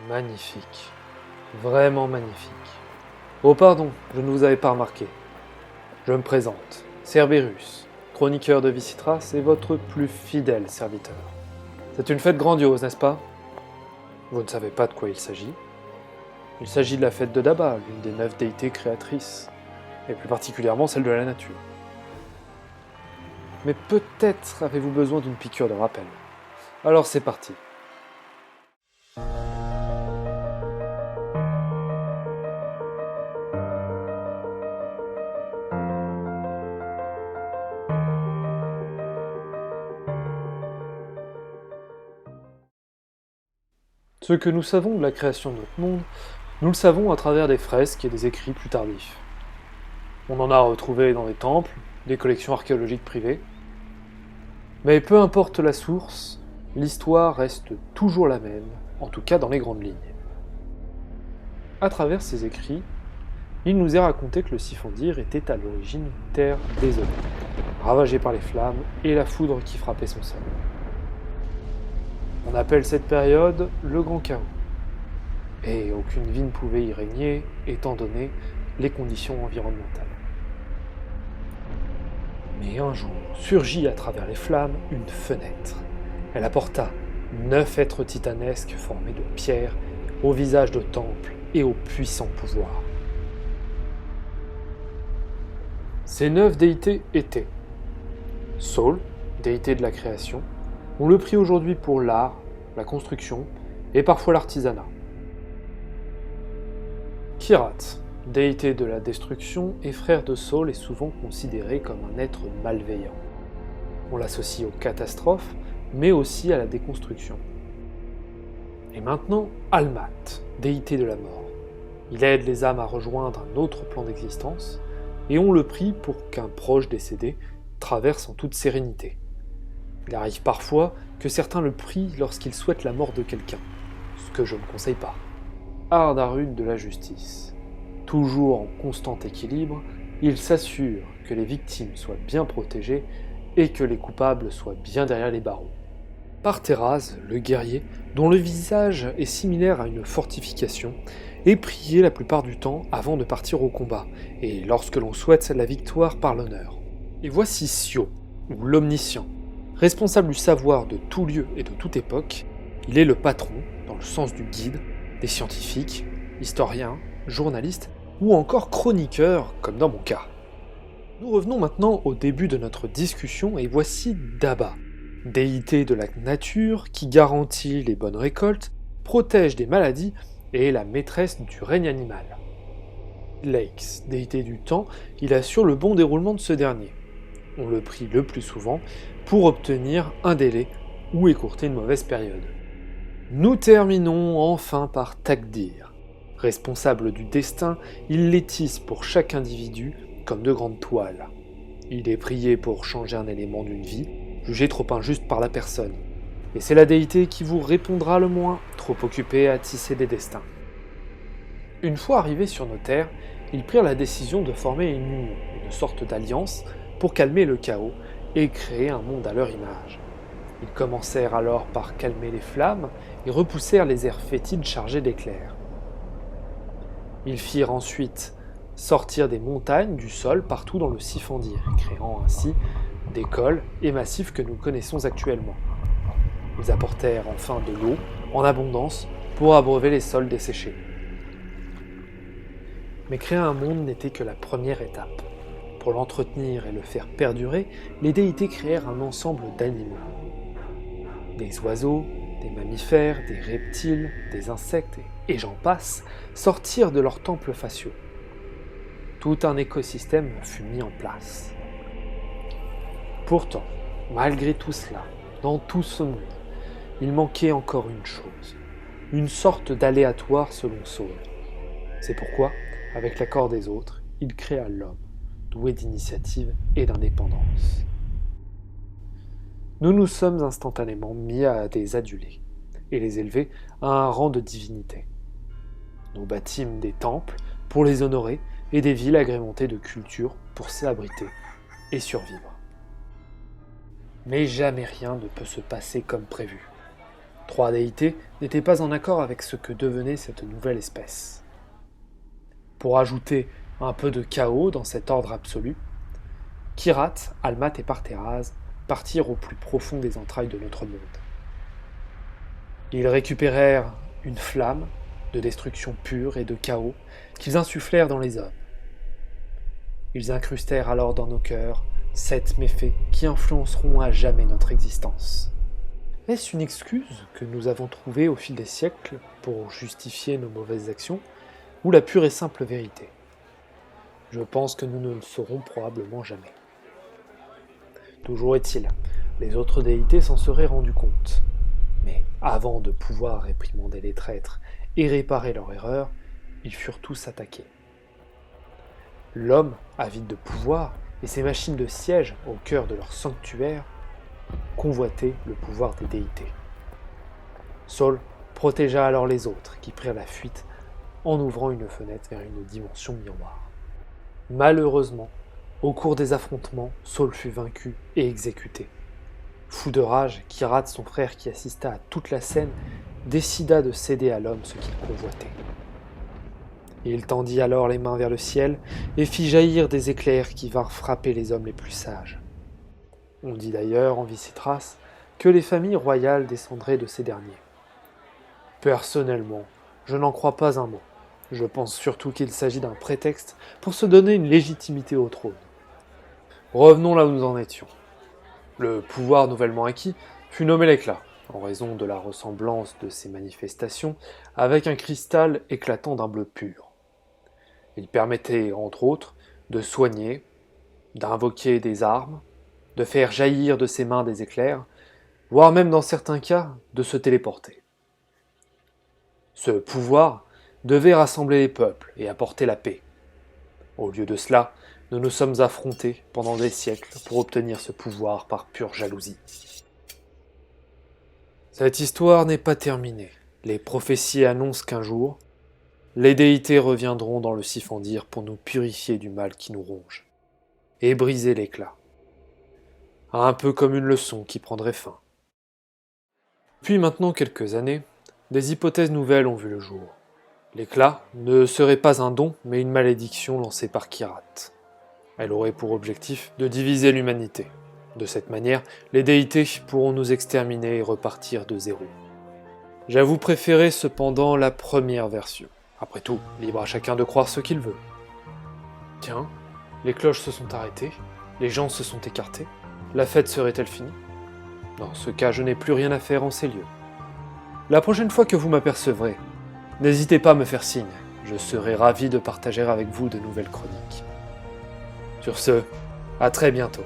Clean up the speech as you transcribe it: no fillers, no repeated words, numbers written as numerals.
Magnifique. Vraiment magnifique. Oh pardon, je ne vous avais pas remarqué. Je me présente, Cerberus, chroniqueur de Vicitras et votre plus fidèle serviteur. C'est une fête grandiose, n'est-ce pas? Vous ne savez pas de quoi il s'agit. Il s'agit de la fête de Daba, l'une des 9 déités créatrices, et plus particulièrement celle de la nature. Mais peut-être avez-vous besoin d'une piqûre de rappel. Alors c'est parti. Ce que nous savons de la création de notre monde, nous le savons à travers des fresques et des écrits plus tardifs. On en a retrouvé dans des temples, des collections archéologiques privées. Mais peu importe la source, l'histoire reste toujours la même, en tout cas dans les grandes lignes. À travers ces écrits, il nous est raconté que le Sifandir était à l'origine une terre désolée, ravagée par les flammes et la foudre qui frappait son sol. On appelle cette période le Grand Chaos. Et aucune vie ne pouvait y régner, étant donné les conditions environnementales. Mais un jour, surgit à travers les flammes une fenêtre. Elle apporta 9 êtres titanesques formés de pierre, au visage de temples et au puissant pouvoir. Ces 9 déités étaient Sol, déité de la création. On le prie aujourd'hui pour l'art, la construction et parfois l'artisanat. Kirat, déité de la destruction et frère de Sol, est souvent considéré comme un être malveillant. On l'associe aux catastrophes, mais aussi à la déconstruction. Et maintenant, Almat, déité de la mort. Il aide les âmes à rejoindre un autre plan d'existence, et on le prie pour qu'un proche décédé traverse en toute sérénité. Il arrive parfois que certains le prient lorsqu'ils souhaitent la mort de quelqu'un, ce que je ne conseille pas. Ardarud de la justice. Toujours en constant équilibre, il s'assure que les victimes soient bien protégées et que les coupables soient bien derrière les barreaux. Partheraz, le guerrier, dont le visage est similaire à une fortification, est prié la plupart du temps avant de partir au combat, et lorsque l'on souhaite la victoire par l'honneur. Et voici Sio, ou l'omniscient. Responsable du savoir de tout lieu et de toute époque, il est le patron, dans le sens du guide, des scientifiques, historiens, journalistes ou encore chroniqueurs, comme dans mon cas. Nous revenons maintenant au début de notre discussion et voici Daba, déité de la nature qui garantit les bonnes récoltes, protège des maladies et est la maîtresse du règne animal. Lakes, déité du temps, il assure le bon déroulement de ce dernier. On le prie le plus souvent pour obtenir un délai ou écourter une mauvaise période. Nous terminons enfin par Takdir. Responsable du destin, il les tisse pour chaque individu comme de grandes toiles. Il est prié pour changer un élément d'une vie, jugé trop injuste par la personne. Et c'est la déité qui vous répondra le moins, trop occupée à tisser des destins. Une fois arrivés sur nos terres, ils prirent la décision de former une union, une sorte d'alliance, pour calmer le chaos et créer un monde à leur image. Ils commencèrent alors par calmer les flammes et repoussèrent les airs fétides chargés d'éclairs. Ils firent ensuite sortir des montagnes du sol partout dans le Sifandir, créant ainsi des cols et massifs que nous connaissons actuellement. Ils apportèrent enfin de l'eau en abondance pour abreuver les sols desséchés. Mais créer un monde n'était que la première étape. Pour l'entretenir et le faire perdurer, les déités créèrent un ensemble d'animaux. Des oiseaux, des mammifères, des reptiles, des insectes, et j'en passe, sortirent de leurs temples faciaux. Tout un écosystème fut mis en place. Pourtant, malgré tout cela, dans tout ce monde, il manquait encore une chose, une sorte d'aléatoire selon Saul. C'est pourquoi, avec l'accord des autres, il créa l'homme, doué d'initiative et d'indépendance. Nous nous sommes instantanément mis à des adulés, et les élever à un rang de divinité. Nous bâtîmes des temples pour les honorer et des villes agrémentées de cultures pour s'abriter et survivre. Mais jamais rien ne peut se passer comme prévu. Trois déités n'étaient pas en accord avec ce que devenait cette nouvelle espèce. Pour ajouter un peu de chaos dans cet ordre absolu, Kirat, Almat et Parthéraz partirent au plus profond des entrailles de notre monde. Ils récupérèrent une flamme de destruction pure et de chaos qu'ils insufflèrent dans les hommes. Ils incrustèrent alors dans nos cœurs 7 méfaits qui influenceront à jamais notre existence. Est-ce une excuse que nous avons trouvée au fil des siècles pour justifier nos mauvaises actions, ou la pure et simple vérité? Je pense que nous ne le saurons probablement jamais. Toujours est-il, les autres déités s'en seraient rendus compte. Mais avant de pouvoir réprimander les traîtres et réparer leur erreur, ils furent tous attaqués. L'homme, avide de pouvoir, et ses machines de siège au cœur de leur sanctuaire, convoitaient le pouvoir des déités. Saul protégea alors les autres, qui prirent la fuite en ouvrant une fenêtre vers une dimension miroir. Malheureusement, au cours des affrontements, Saul fut vaincu et exécuté. Fou de rage, Kirat, son frère qui assista à toute la scène, décida de céder à l'homme ce qu'il convoitait. Il tendit alors les mains vers le ciel et fit jaillir des éclairs qui vinrent frapper les hommes les plus sages. On dit d'ailleurs, en Vicitras, que les familles royales descendraient de ces derniers. Personnellement, je n'en crois pas un mot. Je pense surtout qu'il s'agit d'un prétexte pour se donner une légitimité au trône. Revenons là où nous en étions. Le pouvoir nouvellement acquis fut nommé l'éclat, en raison de la ressemblance de ses manifestations avec un cristal éclatant d'un bleu pur. Il permettait, entre autres, de soigner, d'invoquer des armes, de faire jaillir de ses mains des éclairs, voire même dans certains cas, de se téléporter. Ce pouvoir devait rassembler les peuples et apporter la paix. Au lieu de cela, nous nous sommes affrontés pendant des siècles pour obtenir ce pouvoir par pure jalousie. Cette histoire n'est pas terminée. Les prophéties annoncent qu'un jour, les déités reviendront dans le Sifandir pour nous purifier du mal qui nous ronge et briser l'éclat. Un peu comme une leçon qui prendrait fin. Puis maintenant quelques années, des hypothèses nouvelles ont vu le jour. L'éclat ne serait pas un don, mais une malédiction lancée par Kirat. Elle aurait pour objectif de diviser l'humanité. De cette manière, les déités pourront nous exterminer et repartir de zéro. J'avoue préférer cependant la première version. Après tout, libre à chacun de croire ce qu'il veut. Tiens, les cloches se sont arrêtées, les gens se sont écartés. La fête serait-elle finie? Dans ce cas, je n'ai plus rien à faire en ces lieux. La prochaine fois que vous m'apercevrez, n'hésitez pas à me faire signe, je serai ravi de partager avec vous de nouvelles chroniques. Sur ce, à très bientôt.